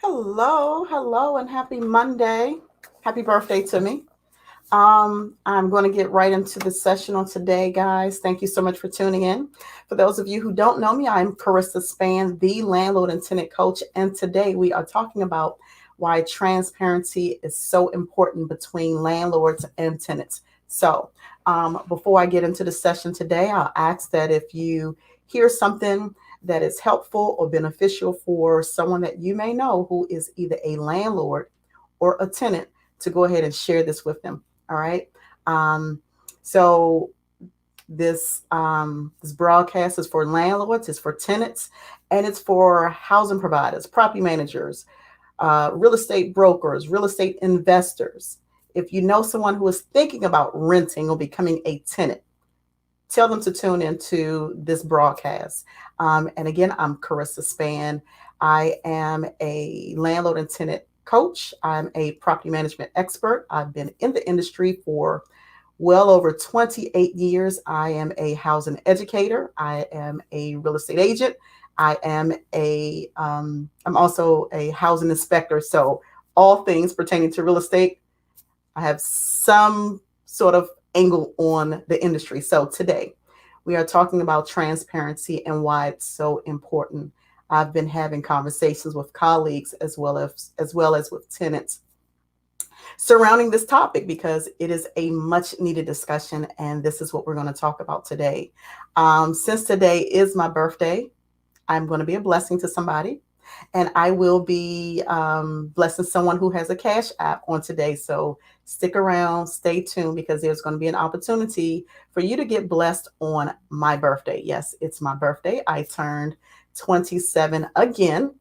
Hello, and happy Monday. Happy birthday to me. I'm going to get right into the session on today, guys. Thank you so much for tuning in. For those of you who don't know me, I'm Carissa Span, the landlord and tenant coach. And today we are talking about why transparency is so important between landlords and tenants. Before I get into the session today, I'll ask that if you hear something that is helpful or beneficial for someone that you may know who is either a landlord or a tenant, to go ahead and share this with them. All right. Um, so this broadcast is for landlords, it's for tenants, and it's for housing providers, property managers, real estate brokers, real estate investors. If you know someone who is thinking about renting or becoming a tenant, tell them to tune into this broadcast. And again, I'm Carissa Span. I am a landlord and tenant coach. I'm a property management expert. I've been in the industry for well over 28 years. I am a housing educator. I am a real estate agent. I'm also a housing inspector. So all things pertaining to real estate, I have some sort of angle on the industry. So today we are talking about transparency and why it's so important. I've been having conversations with colleagues as well as with tenants surrounding this topic because it is a much needed discussion, and this is what we're going to talk about today. Since today is my birthday, I'm going to be a blessing to somebody, and I will be blessing someone who has a Cash App on today. So stick around, stay tuned, because there's going to be an opportunity for you to get blessed on my birthday. Yes, it's my birthday. I turned 27 again.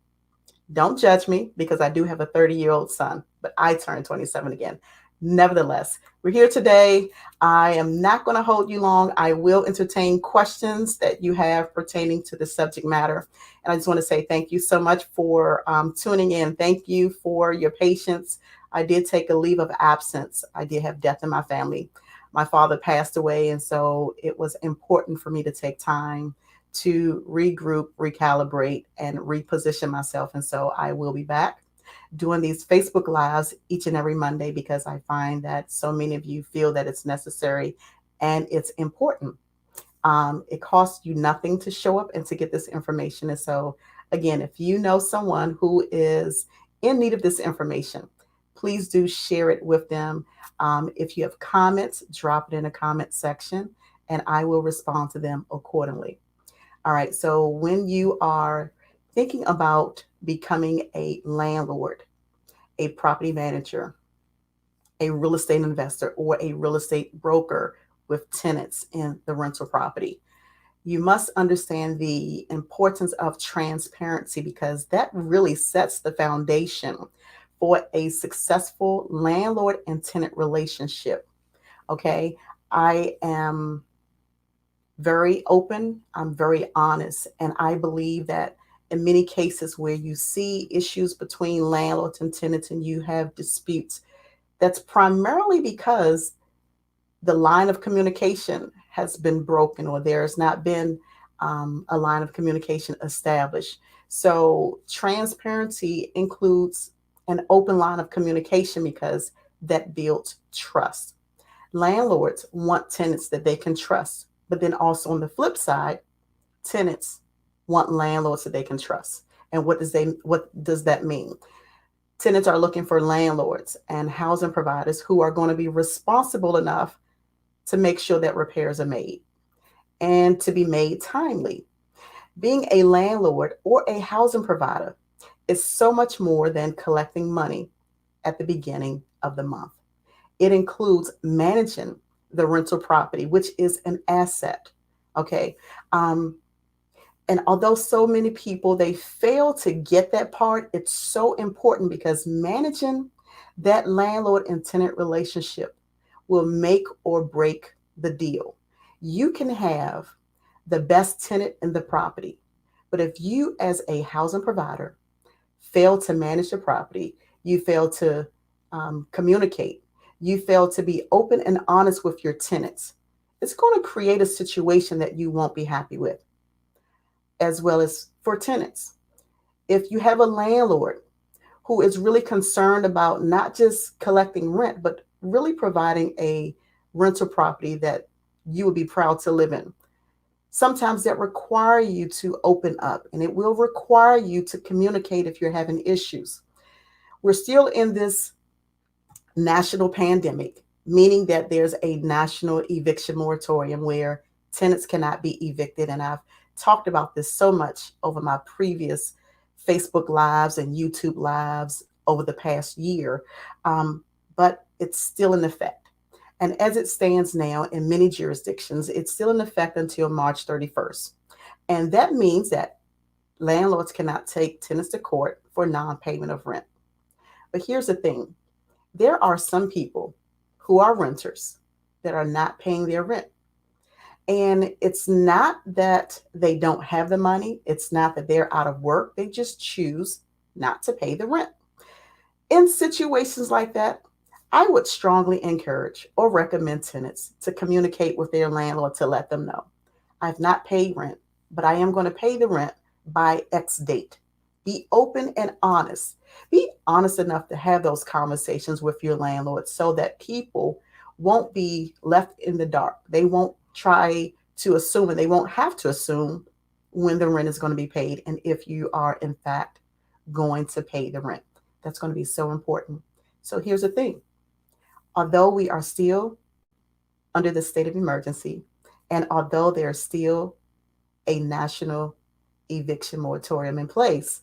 Don't judge me because I do have a 30-year-old son, but I turned 27 again. Nevertheless, we're here today. I am not going to hold you long. I will entertain questions that you have pertaining to the subject matter. And I just want to say thank you so much for tuning in. Thank you for your patience. I did take a leave of absence. I did have death in my family. My father passed away, and so it was important for me to take time to regroup, recalibrate, and reposition myself. And so I will be back doing these Facebook Lives each and every Monday because I find that so many of you feel that it's necessary and it's important. It costs you nothing to show up and to get this information. And so, again, if you know someone who is in need of this information, please do share it with them. If you have comments, drop it in the comment section and I will respond to them accordingly. All right. So when you are thinking about becoming a landlord, a property manager, a real estate investor, or a real estate broker with tenants in the rental property, you must understand the importance of transparency because that really sets the foundation for a successful landlord and tenant relationship. Okay. I am very open, I'm very honest, and I believe that in many cases where you see issues between landlords and tenants and you have disputes, that's primarily because the line of communication has been broken or there has not been a line of communication established. So, transparency includes an open line of communication because that builds trust. Landlords want tenants that they can trust, but then also on the flip side, tenants want landlords that they can trust. And what does that mean? Tenants are looking for landlords and housing providers who are going to be responsible enough to make sure that repairs are made and to be made timely. Being a landlord or a housing provider is so much more than collecting money at the beginning of the month. It includes managing the rental property, which is an asset. Okay. Um, and although so many people they fail to get that part, it's so important because managing that landlord and tenant relationship will make or break the deal. You can have the best tenant in the property, but if you as a housing provider fail to manage the property, you fail to communicate, you fail to be open and honest with your tenants, it's going to create a situation that you won't be happy with, as well as for tenants. If you have a landlord who is really concerned about not just collecting rent, but really providing a rental property that you would be proud to live in. Sometimes that require you to open up, and it will require you to communicate if you're having issues. We're still in this national pandemic, meaning that there's a national eviction moratorium where tenants cannot be evicted. And I've talked about this so much over my previous Facebook Lives and YouTube Lives over the past year, but it's still in effect. And as it stands now in many jurisdictions, it's still in effect until March 31st. And that means that landlords cannot take tenants to court for non payment of rent. But here's the thing, there are some people who are renters that are not paying their rent. And it's not that they don't have the money, it's not that they're out of work, they just choose not to pay the rent. In situations like that, I would strongly encourage or recommend tenants to communicate with their landlord to let them know, I've not paid rent, but I am going to pay the rent by X date. Be open and honest. Be honest enough to have those conversations with your landlord so that people won't be left in the dark. They won't try to assume, and they won't have to assume when the rent is going to be paid and if you are, in fact, going to pay the rent. That's going to be so important. So here's the thing. Although we are still under the state of emergency, and although there's still a national eviction moratorium in place,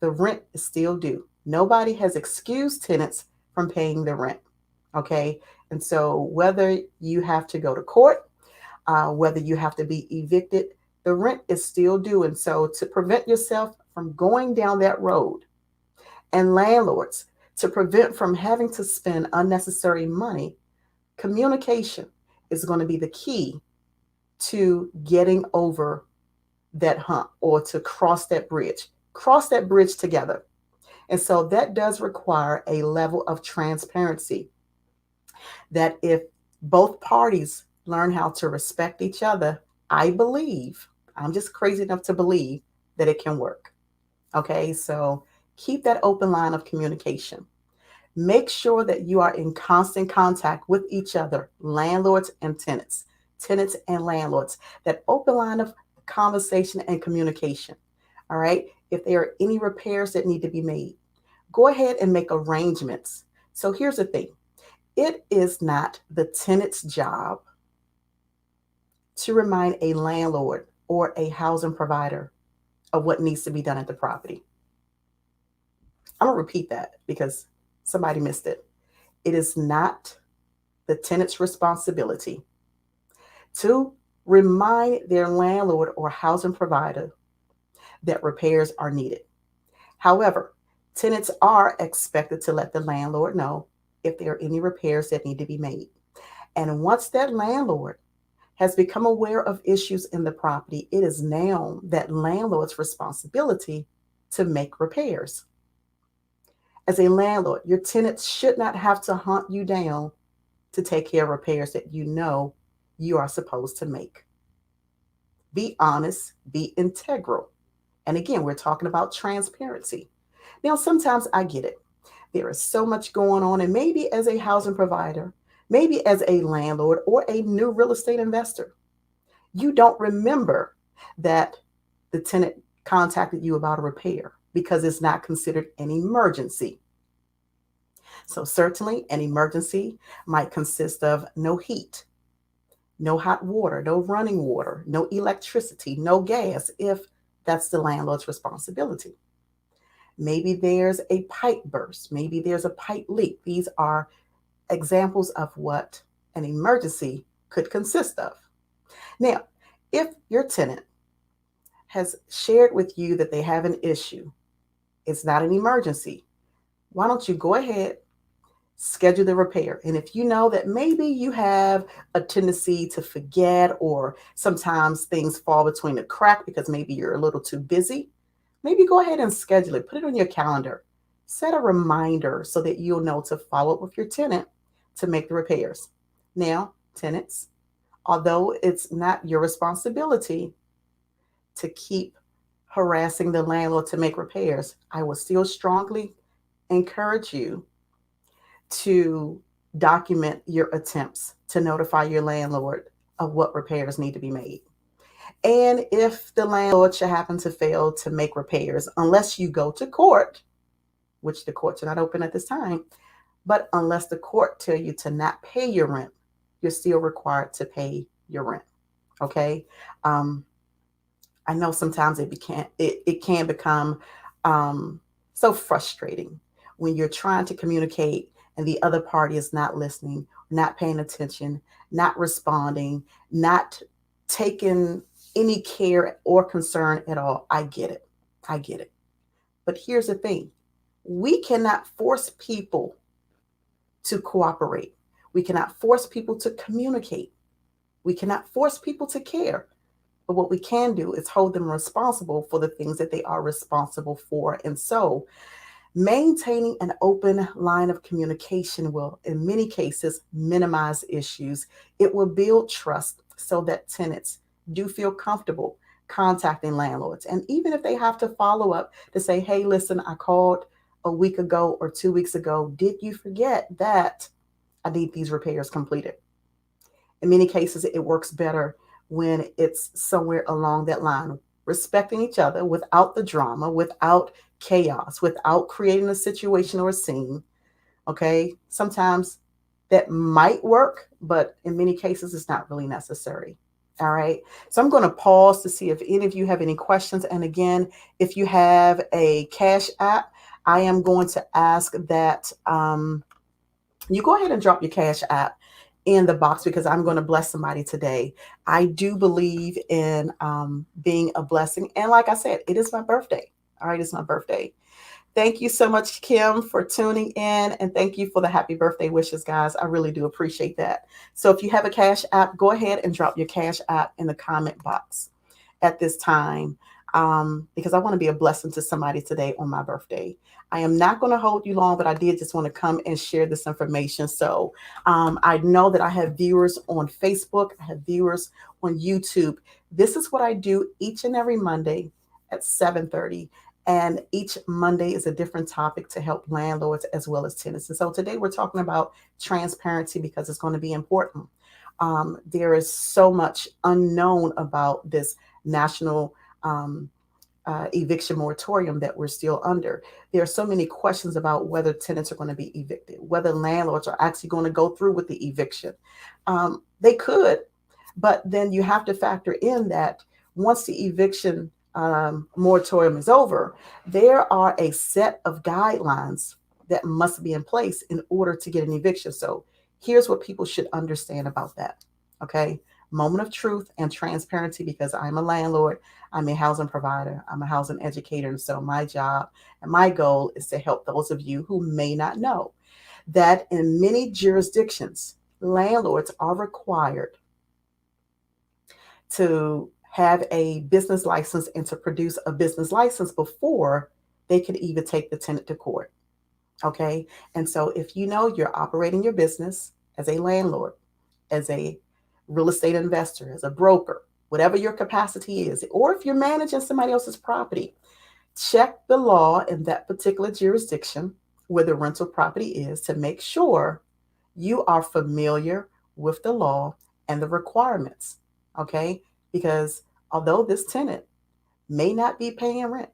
the rent is still due. Nobody has excused tenants from paying the rent. Okay. And so whether you have to go to court, whether you have to be evicted, the rent is still due. And so to prevent yourself from going down that road, and landlords to prevent from having to spend unnecessary money, communication is going to be the key to getting over that hump or to cross that bridge together. And so that does require a level of transparency that if both parties learn how to respect each other, I believe, I'm just crazy enough to believe that it can work. Okay, so keep that open line of communication. Make sure that you are in constant contact with each other, landlords and tenants, tenants and landlords, that open line of conversation and communication. All right. If there are any repairs that need to be made, go ahead and make arrangements. So here's the thing. It is not the tenant's job to remind a landlord or a housing provider of what needs to be done at the property. I'm going to repeat that because somebody missed it. It is not the tenant's responsibility to remind their landlord or housing provider that repairs are needed. However, tenants are expected to let the landlord know if there are any repairs that need to be made. And once that landlord has become aware of issues in the property, it is now that landlord's responsibility to make repairs. As a landlord, your tenants should not have to hunt you down to take care of repairs that you know you are supposed to make. Be honest, be integral. And again, we're talking about transparency. Now, sometimes I get it. There is so much going on, and maybe as a housing provider, maybe as a landlord or a new real estate investor, you don't remember that the tenant contacted you about a repair because it's not considered an emergency. So certainly an emergency might consist of no heat, no hot water, no running water, no electricity, no gas, if that's the landlord's responsibility. Maybe there's a pipe burst. Maybe there's a pipe leak. These are examples of what an emergency could consist of. Now, if your tenant has shared with you that they have an issue, it's not an emergency, why don't you go ahead, schedule the repair? And if you know that maybe you have a tendency to forget, or sometimes things fall between the crack because maybe you're a little too busy, maybe go ahead and schedule it. Put it on your calendar. Set a reminder so that you'll know to follow up with your tenant to make the repairs. Now, tenants, although it's not your responsibility to keep harassing the landlord to make repairs, I will still strongly encourage you to document your attempts to notify your landlord of what repairs need to be made. And if the landlord should happen to fail to make repairs, unless you go to court, which the courts are not open at this time, but unless the court tell you to not pay your rent, you're still required to pay your rent. Okay. I know sometimes it can become so frustrating when you're trying to communicate and the other party is not listening, not paying attention, not responding, not taking any care or concern at all. I get it. I get it. But here's the thing. We cannot force people to cooperate. We cannot force people to communicate. We cannot force people to care. But what we can do is hold them responsible for the things that they are responsible for. And so maintaining an open line of communication will, in many cases, minimize issues. It will build trust so that tenants do feel comfortable contacting landlords. And even if they have to follow up to say, hey, listen, I called a week ago or 2 weeks ago. Did you forget that I need these repairs completed? In many cases, it works better when it's somewhere along that line, respecting each other without the drama, without chaos, without creating a situation or a scene. Okay. Sometimes that might work, but in many cases, it's not really necessary. All right. So I'm going to pause to see if any of you have any questions. And again, if you have a Cash App, I am going to ask that you go ahead and drop your Cash App in the box because I'm going to bless somebody today. I do believe in being a blessing. And like I said, it is my birthday. All right. It's my birthday. Thank you so much, Kim, for tuning in. And thank you for the happy birthday wishes, guys. I really do appreciate that. So if you have a Cash App, go ahead and drop your Cash App in the comment box at this time because I want to be a blessing to somebody today on my birthday. I am not going to hold you long, but I did just want to come and share this information. So I know that I have viewers on Facebook. I have viewers on YouTube. This is what I do each and every Monday at 7:30. And each Monday is a different topic to help landlords as well as tenants. And so today we're talking about transparency because it's going to be important. There is so much unknown about this national eviction moratorium that we're still under. There are so many questions about whether tenants are going to be evicted, whether landlords are actually going to go through with the eviction. They could, but then you have to factor in that once the eviction moratorium is over, there are a set of guidelines that must be in place in order to get an eviction. So here's what people should understand about that. Okay. Moment of truth and transparency, because I'm a landlord, I'm a housing provider, I'm a housing educator. And so my job and my goal is to help those of you who may not know that in many jurisdictions, landlords are required to have a business license and to produce a business license before they can even take the tenant to court. Okay. And so if you know you're operating your business as a landlord, as a real estate investor, as a broker, whatever your capacity is, or if you're managing somebody else's property, check the law in that particular jurisdiction where the rental property is to make sure you are familiar with the law and the requirements. Okay. Because although this tenant may not be paying rent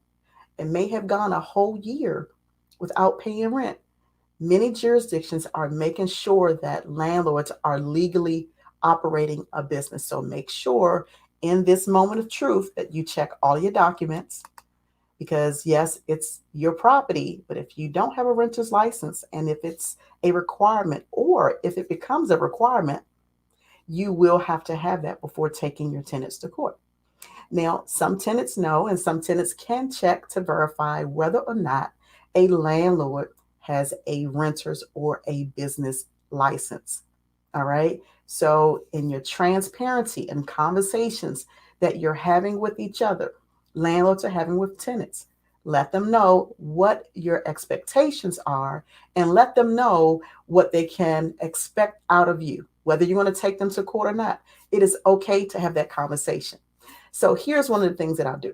and may have gone a whole year without paying rent, many jurisdictions are making sure that landlords are legally operating a business. So make sure in this moment of truth that you check all your documents because yes, it's your property, but if you don't have a renter's license and if it's a requirement or if it becomes a requirement, you will have to have that before taking your tenants to court. Now, some tenants know and some tenants can check to verify whether or not a landlord has a renter's or a business license. All right. So in your transparency and conversations that you're having with each other, landlords are having with tenants, let them know what your expectations are and let them know what they can expect out of you, whether you're going to take them to court or not. It is okay to have that conversation. So here's one of the things that I'll do.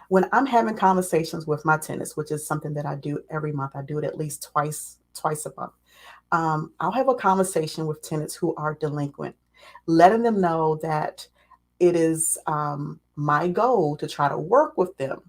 When I'm having conversations with my tenants, which is something that I do every month, I do it at least twice a month. I'll have a conversation with tenants who are delinquent, letting them know that it is my goal to try to work with them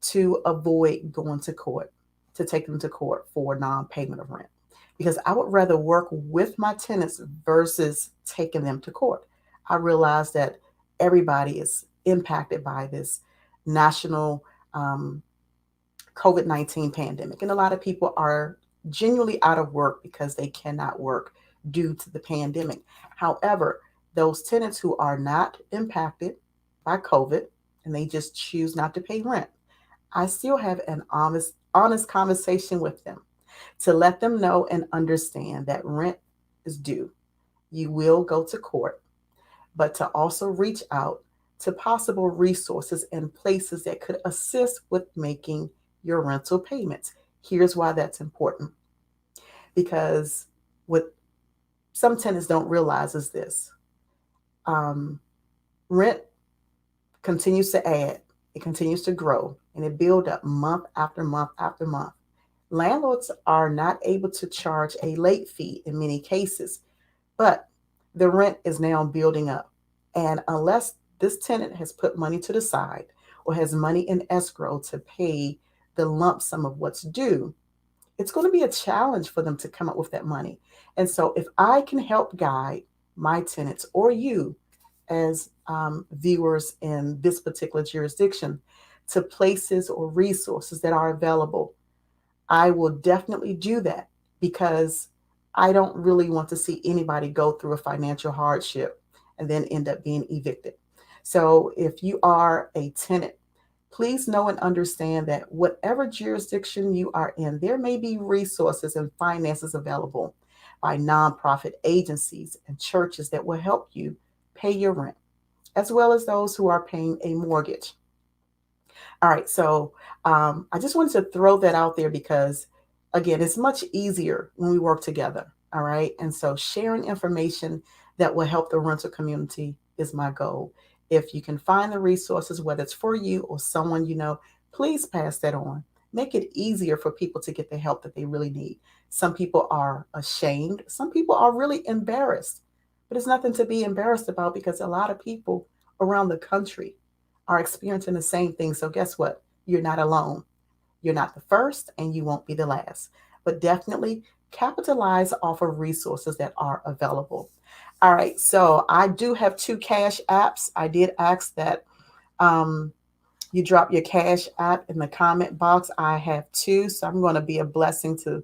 to avoid going to court, to take them to court for non-payment of rent. Because I would rather work with my tenants versus taking them to court. I realize that everybody is impacted by this national COVID-19 pandemic. And a lot of people are genuinely out of work because they cannot work due to the pandemic. However, those tenants who are not impacted by COVID and they just choose not to pay rent, I still have an honest conversation with them to let them know and understand that rent is due. You will go to court, but to also reach out to possible resources and places that could assist with making your rental payments. Here's why that's important. Because what some tenants don't realize is this: rent continues to add, it continues to grow, and it build up month after month after month. Landlords are not able to charge a late fee in many cases, but the rent is now building up. And unless this tenant has put money to the side or has money in escrow to pay the lump sum of what's due, it's going to be a challenge for them to come up with that money. And so, if I can help guide my tenants or you as viewers in this particular jurisdiction to places or resources that are available, I will definitely do that because I don't really want to see anybody go through a financial hardship and then end up being evicted. So, if you are a tenant, please know and understand that whatever jurisdiction you are in, there may be resources and finances available by nonprofit agencies and churches that will help you pay your rent, as well as those who are paying a mortgage. All right, so I just wanted to throw that out there because, again, it's much easier when we work together. All right, and so sharing information that will help the rental community is my goal. If you can find the resources, whether it's for you or someone you know, please pass that on. Make it easier for people to get the help that they really need. Some people are ashamed, some people are really embarrassed, but it's nothing to be embarrassed about because a lot of people around the country are experiencing the same thing. So, guess what? You're not alone. You're not the first, and you won't be the last. But definitely capitalize off of resources that are available. All right, so I do have two cash apps. I did ask that um, you drop your cash app in the comment box. I have two, so I'm going to be a blessing to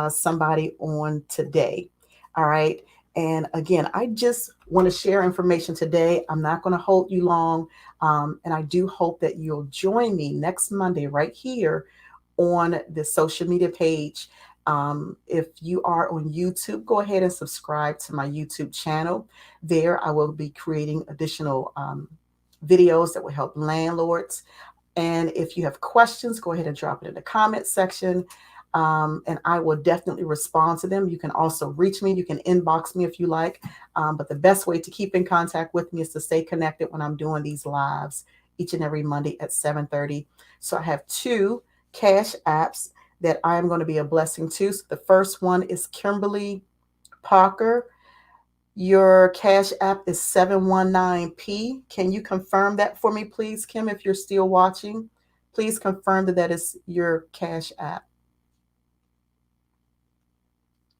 somebody on today. All right. And again, I just want to share information today. I'm not going to hold you long. And I do hope that you'll join me next Monday right here on the social media page. If you are on YouTube, go ahead and subscribe to my YouTube channel. There, I will be creating additional videos that will help landlords. And if you have questions, go ahead and drop it in the comment section. And I will definitely respond to them. You can also reach me. You can inbox me if you like. But the best way to keep in contact with me is to stay connected when I'm doing these lives each and every Monday at 7:30. So I have two cash apps that I am going to be a blessing to. So the first one is Kimberly Parker. Your cash app is 719P. Can you confirm that for me, please, Kim, if you're still watching? Please confirm that that is your cash app.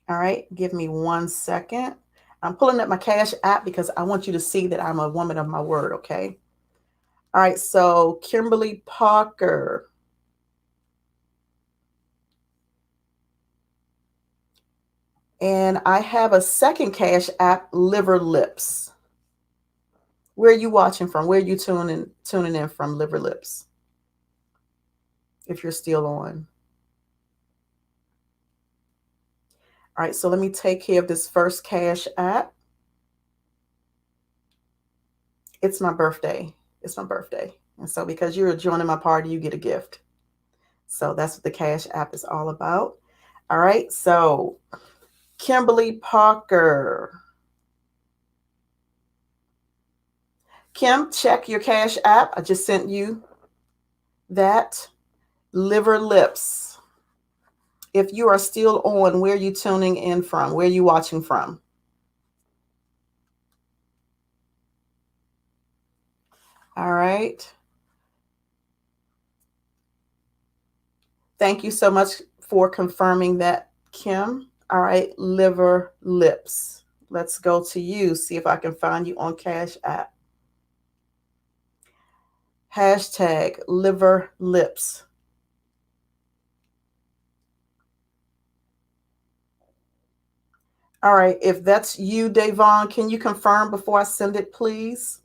All right, give me 1 second. I'm pulling up my cash app because I want you to see that I'm a woman of my word, okay? All right, so Kimberly Parker. And I have a second cash app, Liver Lips. Where are you watching from? Where are you tuning in from, Liver Lips? If you're still on. All right, so let me take care of this first cash app. It's my birthday. It's my birthday. And so because you're joining my party, you get a gift. So that's what the cash app is all about. All right, so Kimberly Parker. Kim, check your cash app. I just sent you that. Liver Lips. If you are still on, where are you tuning in from? Where are you watching from? All right. Thank you so much for confirming that, Kim. All right, Liver Lips. Let's go to you, see if I can find you on Cash App. Hashtag Liver Lips. All right, if that's you, Davon, can you confirm before I send it, please?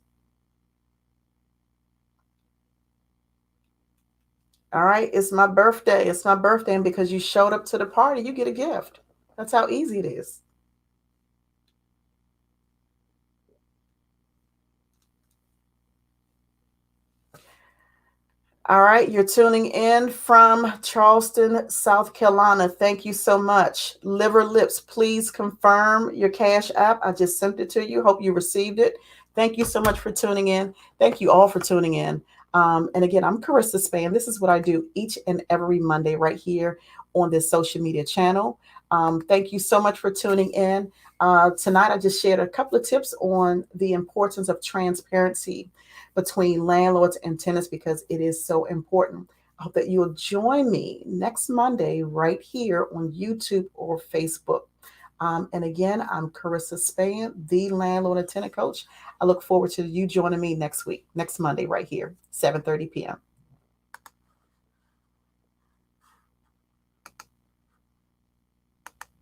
All right, it's my birthday. It's my birthday, and because you showed up to the party, you get a gift. That's how easy it is. All right, you're tuning in from Charleston, South Carolina. Thank you so much. Liver Lips, please confirm your Cash App. I just sent it to you. Hope you received it. Thank you so much for tuning in. Thank you all for tuning in. And again, I'm Carissa Span. This is what I do each and every Monday right here on this social media channel. Thank you so much for tuning in. Tonight, I just shared a couple of tips on the importance of transparency between landlords and tenants because it is so important. I hope that you'll join me next Monday right here on YouTube or Facebook. And again, I'm Carissa Span, the landlord and tenant coach. I look forward to you joining me next week, next Monday, right here, 7:30 p.m.